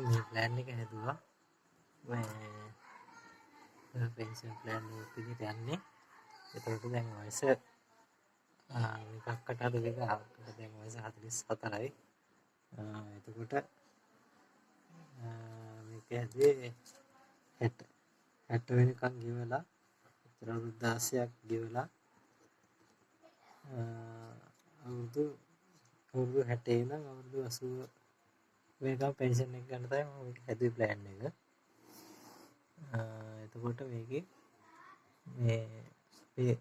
මේ ප්ලෑන් එක හැදුවා මේ පෙන්ෂන් ප්ලෑන් එක විදිහට යන්නේ. එතකොට දැන් වයස එකකට අද දෙක දැන් වයස 44යි. එතකොට මේක හැදුවේ 60 වෙනකන් ගෙවලා අවුරුදු 16ක් ගෙවලා අවුරුදු 60 ඉඳන් අවුරුදු 80 වෙනකම් පෙන්ෂන් එක ගන්න තමයි මම මේක හැදුවේ ප්ලෑන් එක. එතකොට මේකේ මේ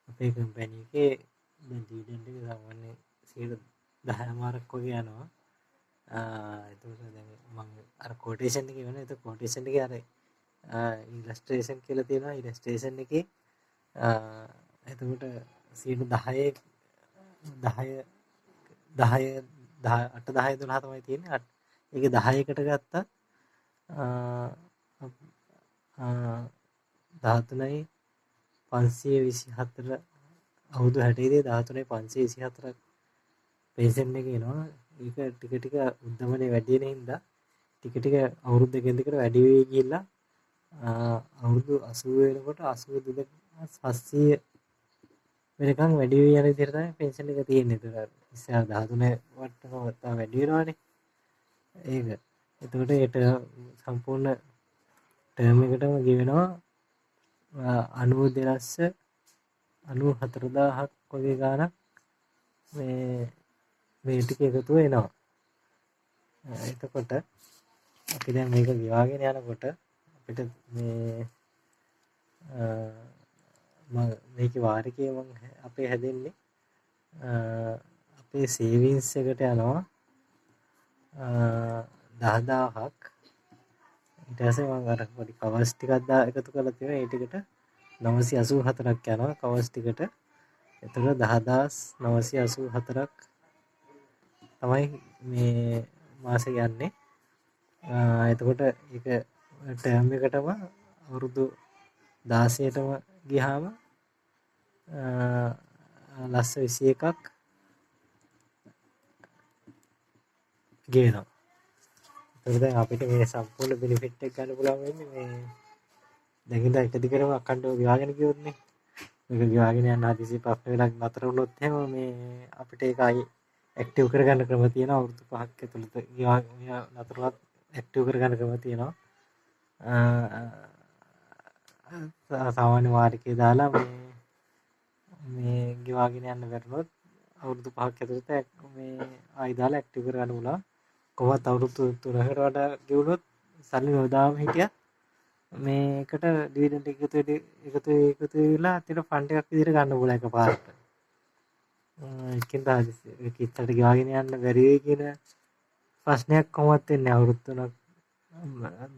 අපේ කම්පැනි එකේ ඩිවිඩන්ඩ් එක සාමාන්‍යයෙන් 10%ක් වගේ යනවා. එතකොට දැන් මම අර කොටේෂන් එකේ වෙන එතකොට කොටේෂන් එකේ අර ඉලස්ට්‍රේෂන් කියලා තියෙනවා. ඉලස්ට්‍රේෂන් එකේ එතකොට 8 10 12 තමයි තියෙන්නේ. ඒක 10කට ගත්තා 13යි 524 අවුරුදු 60 13යි 524ක් පෙන්ෂන් එක එනවා. ඒක ටික ටික උද්දමනේ වැඩි වෙන හින්දා ටික ටික අවුරුදු දෙකෙන් දෙකට වැඩි වෙයි කියලා අවුරුදු 80 වෙනකොට 82700 වෙනකන් වැඩි වෙයි යන විදිහට තමයි පෙන්ෂන් එක තියෙන්නේ. ඒක ඉස්සර 13 වට්ටම තව වැඩි වෙනවානේ. ඒක. එතකොට ඒට සම්පූර්ණ ටර්ම් එකටම ගෙවෙනවා 94000ක් වගේ ගාණක් මේ ටික එකතු වෙනවා. එතකොට අපි දැන් මේක ගෙවාගෙන යනකොට අපිට මේකේ වාරිකය අපේ හැදෙන්නේ අපේ සේවිංස් එකට යනවා 10000ක්. ඊට පස්සේ මම අර පොඩි කවර්ස් ටිකක් එකතු කරලා තියෙනවා. ඒ ටිකට 984ක් යනවා කවර්ස් ටිකට. එතකොට 10984ක් තමයි මේ මාසේ යන්නේ. එතකොට ඒක ටර්ම් එකටම අවුරුදු 16ටම ගියාම ලස්ස 21ක් ගේනවා. ඒක දැන් අපිට මේ සම්පූර්ණ බෙනිෆිට් එක ගන්න පුළුවන් වෙන්නේ මේ දැන් ඉඳන් එක දිගටම අකණ්ඩව ගෙවාගෙන ගියොත් නේ. මේක ගෙවාගෙන යන හදිසි ප්‍රශ්න වෙලක් නතර වුණොත් එහෙම මේ අපිට ඒක ආයි ඇක්ටිව් කරගන්න ක්‍රම තියෙනවා. අවුරුදු 5ක් ඇතුළත නතරවත් ඇක්ටිව් කරගන්න ක්‍රම තියෙනවා. සාමාන්‍ය වාරිකේ දාලා මේ ගෙවාගෙන යන්න බැරිනොත් අවුරුදු 5ක් ඇතුළත මේ ආයි දාලා ඇක්ටිව් කරගන්න පුළුවන්. කොහොමත් අවුරුදු 3කට වඩා ගෙවුනොත් සල්ලි නොදාම හිටියත් මේකට ඩිවිඩන්ඩ් එකතු වෙලා අතට ෆන්ඩ් එකක් විදිහට ගන්න පුළුවන් එකපාරට. ඒකෙන්ද ඒක ඉස්සරට ගෙවාගෙන යන්න බැරි වෙයි කියන ප්‍රශ්නයක් කොහොමවත් වෙන්නේ අවුරුදු 3ක්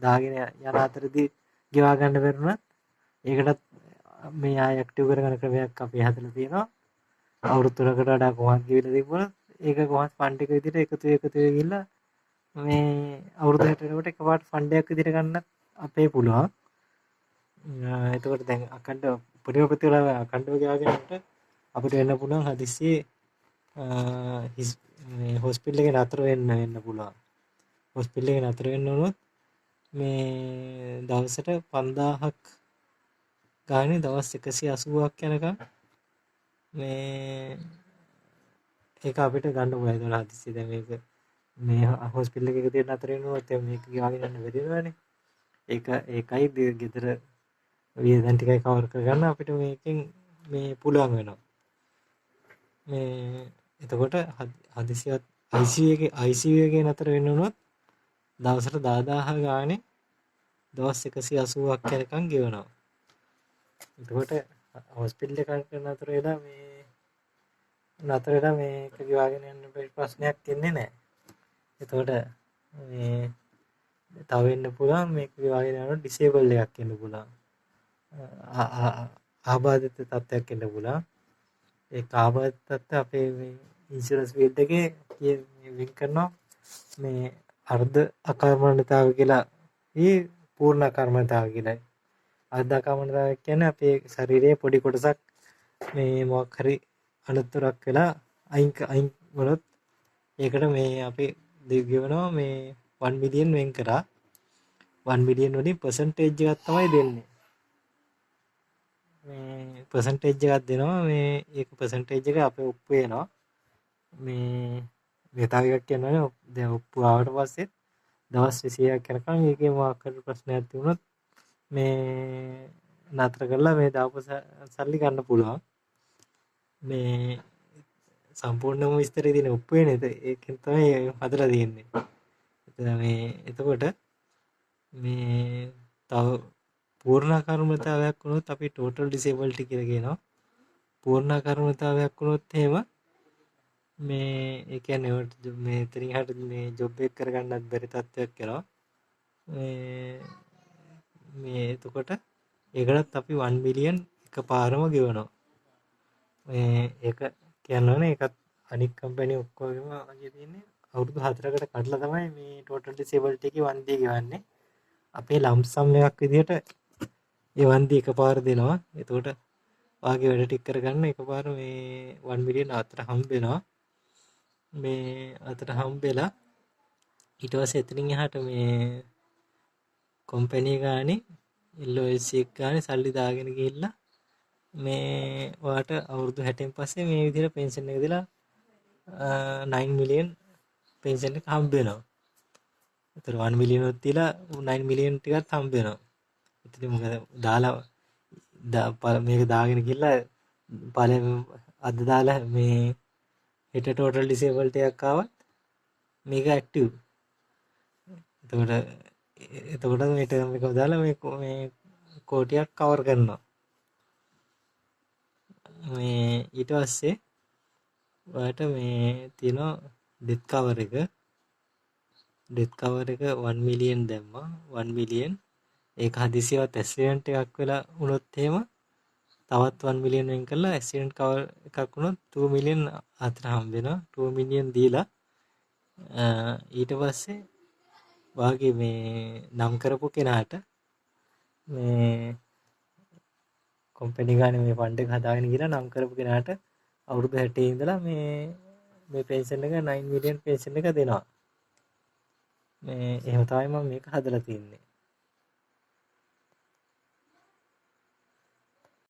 දාගෙන යන අතරදී ගෙවා ගන්න බැරුණත් ඒකටත් මේ ආය ඇක්ටිව් කරගන්න ක්‍රමයක් අපි හදලා තියෙනවා. අවුරුදු 3කට වඩා කොහොමද ගෙවිලා තිබුණත් ඒක කොහොමද ෆන්ඩ් එක විදිහට එකතු වෙගිලා මේ අවුරුදු 6 වෙනකොට එකපාරට ෆන්ඩ් එකක් විදිහට ගන්නත් අපේ පුළුවන්. එතකොට දැන් අකණ්ඩව පොඩි ප්‍රතිවල අකණ්ඩව ගෙවාගෙන යනකොට අපිට වෙන්න පුළුවන් හදිස්සියේ මේ හොස්පිටල් එකේ නතර වෙන්න පුළුවන්. හොස්පිටල් එකේ නතර වෙන්න උනොත් මේ දවසට 5000ක් ගානේ දවස් 180ක් යනකම් මේ ඒක අපිට ගන්න පුළුවන්. ඒක හදිස්සිය දැන් මේක මේ හොස්පිටල් එකක තියෙන නතර වෙනකොට මේක ගෙවාගෙන යන්න බැරි වෙනවනේ. ඒකයි ගෙදර වියදම් ටිකයි කවර් කරගන්න අපිට මේකෙන් මේ පුළුවන් වෙනවා. මේ එතකොට හදිසියත් ICU එකේ නතර වෙන්න උනොත් දවසට 10000 ගානේ දවස් 180ක් යනකම් ගෙවනවා. එතකොට හොස්පිටල් එකකට නතර වෙලා මේක ගෙවාගෙන යන්න ප්‍රශ්නයක් ඉන්නේ නැහැ. එතකොට මේ තව වෙන්න පුළුවන් මේක ගෙවාගෙන යනකොට ඩිසේබල් එකක් එන්න පුළුවන්. ආබාධිත තත්ත්වයක් එන්න පුළුවන්. ඒ ආබාධිත තත්ත්වය අපේ මේ ඉන්ෂුරන්ස් ෆීල්ඩ් එකේ වෙන් කරනවා මේ අර්ධ අකර්මණ්‍යතාව කියලා පූර්ණ අකර්මණ්‍යතාව කියලා. අර්ධ අකර්මණ්‍යතාව කියන්නේ අපේ ශරීරයේ පොඩි කොටසක් මේ මොකක් හරි අනතුරක් වෙලා අයින් වුණොත් ඒකට මේ අපි ගෙවනවා මේ 1 මිලියන් වෙන් කරා. 1 මිලියන් වලින් percentage එකක් තමයි දෙන්නේ. මේ percentage එකක් දෙනවා. මේ ඒක percentage එක අපේ ඔප්පු වෙනවා. මේ තව එකක් කියනවනේ දැන් ඔප්පු ආවට පස්සේ දවස් 20ක් යනකම් මේකේ මොකක් හරි ප්‍රශ්නයක් තිබුණොත් මේ නතර කරලා මේ දාපු සල්ලි ගන්න පුළුවන්. මේ සම්පූර්ණම විස්තරය තියෙන ඔප්පුවේ නේද? ඒකෙන් තමයි හදලා තියෙන්නේ. එතකොට මේ තව පූර්ණාකර්මතාවයක් වුණොත් අපි total disability කියලා කියනවා. පූර්ණාකර්මතාවයක් වුණොත් එහෙම මේ ඒ කියන්නේ මේ එතනින් හට මේ ජොබ් එක කරගන්නත් බැරි තත්ත්වයක් කරනවා. මේ එතකොට ඒකටත් අපි 1 මිලියන් එකපාරම ගෙවනවා. ඒක කියන්නවනේ ඒකත් අනික් කම්පැනි ඔක්කොගෙම වගේ තියෙන්නේ අවුරුදු 4කට කඩලා තමයි මේ total disability එකේ වන්දිය ගෙවන්නේ. අපේ ලම්සම් එකක් විදිහට ඒ වන්දිය එකපාර දෙනවා. එතකොට වාගේ වැඩ ටික කරගන්න එකපාර මේ 1 මිලියන් අතර හම්බ වෙනවා. මේ අතර හම්බෙලා ඊට පස්සේ එතනින් එහාට මේ කම්පැනි ගානේ LOLC එක ගානේ සල්ලි දාගෙන ගිහිල්ලා මේ ඔයාට අවුරුදු 60න් පස්සේ මේ විදිහට පෙන්ෂන් එක දීලා 9 මිලියන් පෙන්ෂන් එක හම්බ වෙනවා. ඒතර 1 මිලියන් උත් දීලා 9 මිලියන් ටිකක් හම්බ වෙනවා. ඉතින් මොකද දාලා මේක දාගෙන ගිහලා අද දාලා මේ හෙට total disability එකක් ආවත් මේක ඇක්ටිව්. එතකොට මේ ටර්ම් එක දාලා මේ කෝටියක් කවර් කරනවා. මේ ඊට පස්සේ ඔයාලට මේ තියෙනවා ඩෙත් කවර් එක. ඩෙත් කවර් එක 1 මිලියන් දැම්මා. 1 මිලියන් ඒක හදිසියවත් ඇක්සිඩන්ට් එකක් වෙලා වුණොත් එහෙම තවත් 1 මිලියන් වෙන් කරලා ඇක්සිඩන්ට් කවර් එකක් වුණොත් 2 මිලියන් අතර හම්බ වෙනවා. 2 මිලියන් දීලා ඊට පස්සේ වාගේ මේ නම් කරපු කෙනාට මේ කම්පැනි ගානේ මේ ෆන්ඩ් එක හදාගෙන ගිහලා නම් කරපු කෙනාට අවුරුදු 60 ඉඳලා මේ පෙන්ෂන් එක 9 මිලියන් පෙන්ෂන් එක දෙනවා. මේ එහෙම තමයි මම මේක හදලා තින්නේ.